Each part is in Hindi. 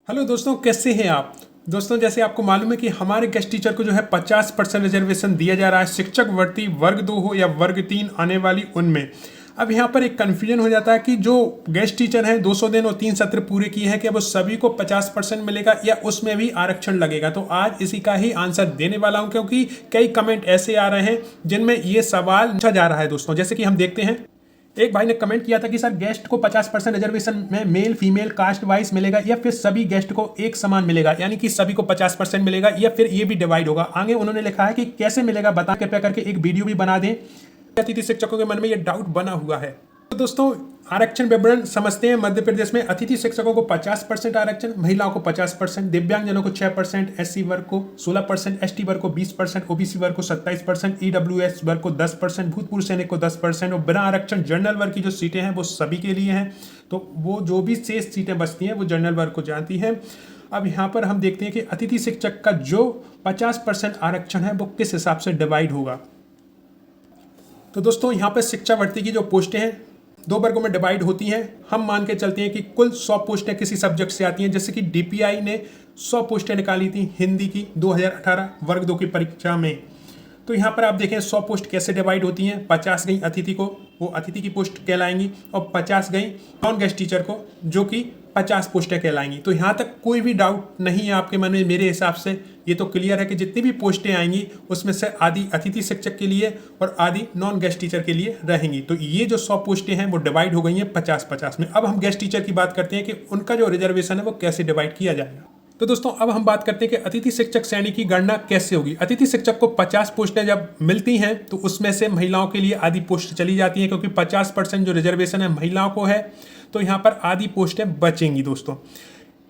हेलो दोस्तों, कैसे हैं आप। दोस्तों, जैसे आपको मालूम है कि हमारे गेस्ट टीचर को जो है 50% रिजर्वेशन दिया जा रहा है, शिक्षक भर्ती वर्ग 2 हो या वर्ग 3 आने वाली उनमें। अब यहाँ पर एक कन्फ्यूजन हो जाता है कि जो गेस्ट टीचर हैं 200 दिन और 3 सत्र पूरे किए हैं, कि अब वो सभी को 50% मिलेगा या उसमें भी आरक्षण लगेगा। तो आज इसी का ही आंसर देने वाला हूँ, क्योंकि कई कमेंट ऐसे आ रहे हैं जिनमें ये सवाल पूछा जा रहा है। दोस्तों, जैसे कि हम देखते हैं, एक भाई ने कमेंट किया था कि सर गेस्ट को 50% रिजर्वेशन में मेल फीमेल कास्ट वाइज मिलेगा या फिर सभी गेस्ट को एक समान मिलेगा, यानी कि सभी को 50% मिलेगा या फिर ये भी डिवाइड होगा। आगे उन्होंने लिखा है कि कैसे मिलेगा, बता कृपया करके एक वीडियो भी बना दें। अतिथि शिक्षकों के मन में ये डाउट बना हुआ है। तो दोस्तों, आरक्षण विवरण समझते हैं। मध्य प्रदेश में अतिथि शिक्षकों को 50% आरक्षण, महिलाओं को 50%, दिव्यांगजनों को 6%, एससी वर्ग को 16%, एसटी वर्ग को 20%, ओबीसी वर्ग को 27%, ईडब्ल्यूएस वर्ग को 10%, भूतपूर्व सैनिक को 10% और बिना आरक्षण जनरल वर्ग की जो सीटें हैं वो सभी के लिए हैं। तो वो जो भी शेष सीटें बचती हैं वो जनरल वर्ग को जाती हैं। अब यहाँ पर हम देखते हैं कि अतिथि शिक्षक का जो 50% आरक्षण है वो किस हिसाब से डिवाइड होगा। तो दोस्तों, यहाँ पर शिक्षा भर्ती की जो पोस्टें हैं 2 वर्गों में डिवाइड होती हैं। हम मान के चलते हैं कि कुल 100 पोस्टें किसी सब्जेक्ट से आती हैं। जैसे कि डीपीआई ने 100 पोस्टें निकाली थी हिंदी की 2018 वर्ग 2 की परीक्षा में। तो यहाँ पर आप देखें 100 पोस्ट कैसे डिवाइड होती हैं। 50 गई अतिथि को, वो अतिथि की पोस्ट कहलाएंगी, और 50 गई नॉन गेस्ट टीचर को, जो कि 50 पोस्टें कहलाएंगी। तो यहाँ तक कोई भी डाउट नहीं है आपके मन में। मेरे हिसाब से ये तो क्लियर है कि जितनी भी पोस्टें आएंगी उसमें से आधी अतिथि शिक्षक के लिए और आधी नॉन गेस्ट टीचर के लिए रहेंगी। तो ये जो 100 पोस्टें हैं वो डिवाइड हो गई हैं 50-50 में। अब हम गेस्ट टीचर की बात करते हैं कि उनका जो रिजर्वेशन है वो कैसे डिवाइड किया जाएगा। तो दोस्तों, अब हम बात करते हैं कि अतिथि शिक्षक श्रेणी की गणना कैसे होगी। अतिथि शिक्षक को 50 पोस्टें जब मिलती हैं तो उसमें से महिलाओं के लिए आधी पोस्ट चली जाती हैं, क्योंकि 50% जो रिजर्वेशन है महिलाओं को है, तो यहाँ पर आधी पोस्टें बचेंगी। दोस्तों,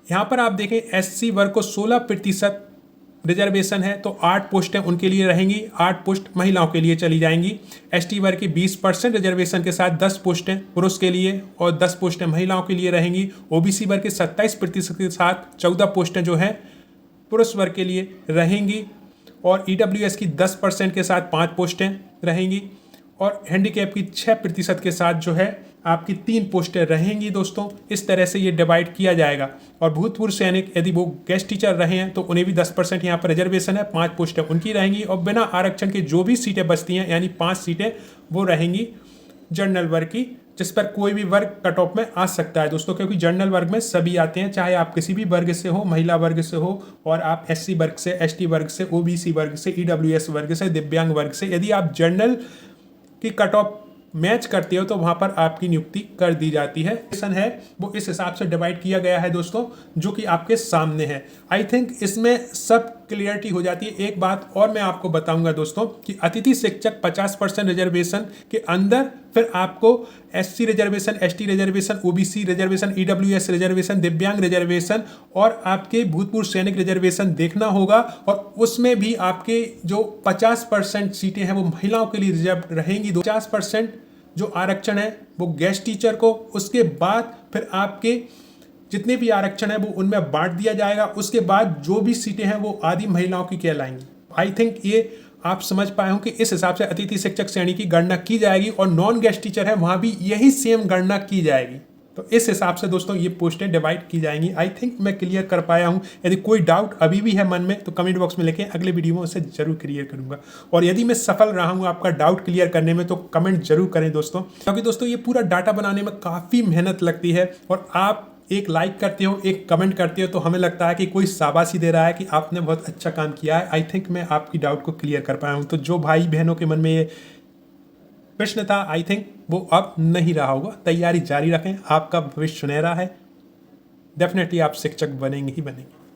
यहाँ पर आप देखें एससी वर्ग को 16% रिजर्वेशन है, तो 8 पोस्टें उनके लिए रहेंगी, 8 पोस्ट महिलाओं के लिए चली जाएंगी। एसटी वर्ग की 20% रिजर्वेशन के साथ 10 पोस्टें पुरुष के लिए और 10 पोस्टें महिलाओं के लिए रहेंगी। ओबीसी वर्ग की 27% के साथ 14 पोस्टें जो हैं पुरुष वर्ग के लिए रहेंगी, और ईडब्ल्यूएस की 10% के साथ 5 पोस्टें रहेंगी, और हैंडीकैप की 6% के साथ जो है आपकी 3 पोस्टें रहेंगी। दोस्तों, इस तरह से ये डिवाइड किया जाएगा। और भूतपूर्व सैनिक यदि वो गेस्ट टीचर रहे हैं तो उन्हें भी 10% यहाँ पर रिजर्वेशन है, 5 पोस्टें उनकी रहेंगी, और बिना आरक्षण के जो भी सीटें बचती हैं यानी 5 सीटें वो रहेंगी जनरल वर्ग की, जिस पर कोई भी वर्ग कट ऑफ में आ सकता है। दोस्तों, क्योंकि जनरल वर्ग में सभी आते हैं, चाहे आप किसी भी वर्ग से हो, महिला वर्ग से हो, और आप एससी वर्ग से, एसटी वर्ग से, ओबीसी वर्ग से, ईडब्ल्यूएस वर्ग से, दिव्यांग वर्ग से, यदि आप जनरल की कट ऑफ मैच करते हो तो वहां पर आपकी नियुक्ति कर दी जाती है। वो इस हिसाब से डिवाइड किया गया है दोस्तों, जो कि आपके सामने है। आई थिंक इसमें सब क्लियरिटी हो जाती है। एक बात और मैं आपको बताऊंगा दोस्तों, कि अतिथि शिक्षक 50% रिजर्वेशन के अंदर फिर आपको SC reservation, ST reservation, OBC reservation, EWS reservation, दिव्यांग रिजर्वेशन और आपके भूतपूर्व सैनिक रिजर्वेशन देखना होगा। और उसमें भी आपके जो 50% सीटें हैं वो महिलाओं के लिए रिजर्व रहेंगी। 50% जो आरक्षण है वो गेस्ट टीचर को, उसके बाद फिर आपके जितने भी आरक्षण है वो उनमें बांट दिया जाएगा। उसके बाद जो भी सीटें हैं वो आधी महिलाओं की कहलाएंगी। आई थिंक ये आप समझ पाए हो कि इस हिसाब से अतिथि शिक्षक श्रेणी की गणना की जाएगी, और नॉन गेस्ट टीचर है वहां भी यही सेम गणना की जाएगी। तो इस हिसाब से दोस्तों ये पोस्टें डिवाइड की जाएंगी। आई थिंक मैं क्लियर कर पाया हूं। यदि कोई डाउट अभी भी है मन में तो कमेंट बॉक्स में लिखें, अगले वीडियो में उसे जरूर क्लियर करूंगा। और यदि मैं सफल रहा हूं आपका डाउट क्लियर करने में तो कमेंट जरूर करें दोस्तों, क्योंकि दोस्तों ये पूरा डाटा बनाने में काफ़ी मेहनत लगती है। और आप एक लाइक करते हो, एक कमेंट करते हो, तो हमें लगता है कि कोई शाबाशी दे रहा है कि आपने बहुत अच्छा काम किया है। आई थिंक मैं आपकी डाउट को क्लियर कर पाया हूँ। तो जो भाई बहनों के मन में ये प्रश्न था, आई थिंक वो अब नहीं रहा होगा। तैयारी जारी रखें, आपका भविष्य सुनहरा है। डेफिनेटली आप शिक्षक बनेंगे ही बनेंगे।